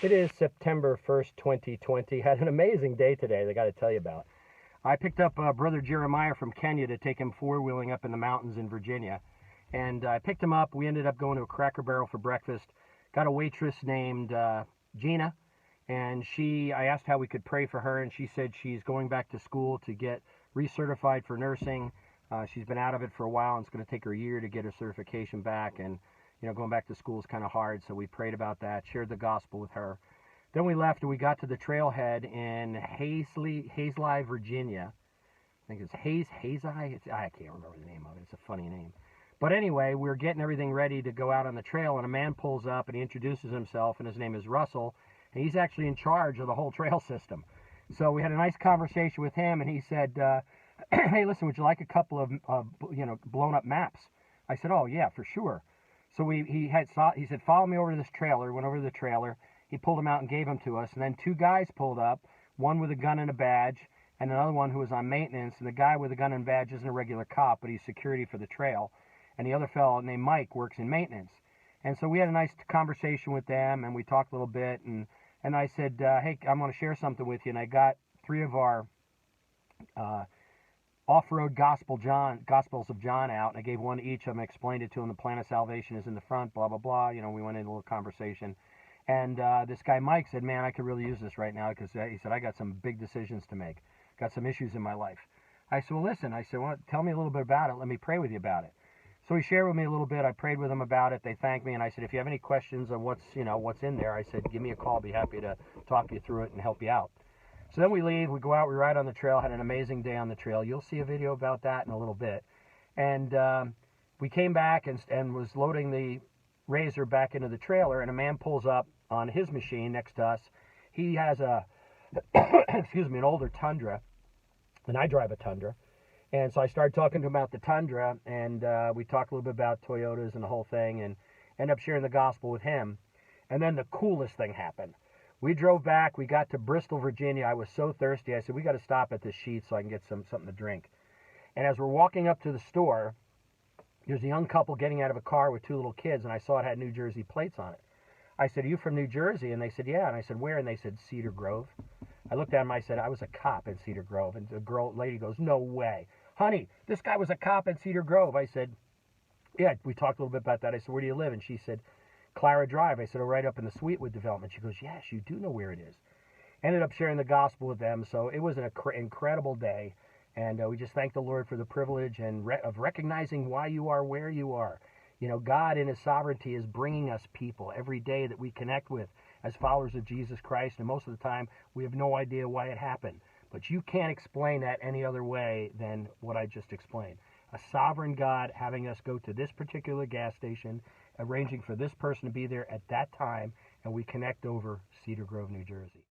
It is September 1st, 2020. Had an amazing day today, I got to tell you about. I picked up Brother Jeremiah from Kenya to take him four-wheeling up in the mountains in Virginia. And I picked him up. We ended up going to a Cracker Barrel for breakfast. Got a waitress named Gina. And I asked how we could pray for her, and she said she's going back to school to get recertified for nursing. She's been out of it for a while, and it's going to take her a year to get her certification back. And going back to school is kind of hard, so we prayed about that, shared the gospel with her. Then we left and we got to the trailhead in Hazley, Virginia. I think it's Hazai. I can't remember the name of it. It's a funny name. But anyway, we were getting everything ready to go out on the trail, and a man pulls up and he introduces himself, and his name is Russell, and he's actually in charge of the whole trail system. So we had a nice conversation with him, and he said, hey, listen, would you like a couple of blown up maps? I said, oh yeah, for sure. So he said, follow me over to this trailer. Went over to the trailer. He pulled them out and gave them to us. And then two guys pulled up, one with a gun and a badge, and another one who was on maintenance. And the guy with the gun and badge isn't a regular cop, but he's security for the trail. And the other fellow named Mike works in maintenance. And so we had a nice conversation with them, and we talked a little bit. And I said, hey, I'm going to share something with you. And I got three of our off-road Gospels of John out, and I gave one to each of them, explained it to them. The plan of salvation is in the front, blah, blah, blah. We went into a little conversation. And this guy, Mike, said, man, I could really use this right now, because he said, I got some big decisions to make. Got some issues in my life. I said, well, listen. I said, well, tell me a little bit about it. Let me pray with you about it. So he shared with me a little bit. I prayed with him about it. They thanked me, and I said, if you have any questions on what's in there, I said, give me a call. I'll be happy to talk you through it and help you out. So then we leave, we go out, we ride on the trail, had an amazing day on the trail. You'll see a video about that in a little bit. And we came back and was loading the RZR back into the trailer, and a man pulls up on his machine next to us. He has an older Tundra, and I drive a Tundra. And so I started talking to him about the Tundra, and we talked a little bit about Toyotas and the whole thing, and ended up sharing the gospel with him. And then the coolest thing happened. We drove back. We got to Bristol, Virginia. I was so thirsty. I said, we got to stop at this Sheetz so I can get something to drink. And as we're walking up to the store, there's a young couple getting out of a car with two little kids, and I saw it had New Jersey plates on it. I said, are you from New Jersey? And they said, yeah. And I said, where? And they said, Cedar Grove. I looked at them. I said, I was a cop in Cedar Grove. And the lady goes, no way. Honey, this guy was a cop in Cedar Grove. I said, yeah, we talked a little bit about that. I said, where do you live? And she said, Clara Drive. I said, oh, right up in the Sweetwood development. She goes, yes, you do know where it is. Ended up sharing the gospel with them. So it was an incredible day. And we just thank the Lord for the privilege of recognizing why you are where you are. God in his sovereignty is bringing us people every day that we connect with as followers of Jesus Christ. And most of the time, we have no idea why it happened. But you can't explain that any other way than what I just explained. A sovereign God having us go to this particular gas station, arranging for this person to be there at that time, and we connect over Cedar Grove, New Jersey.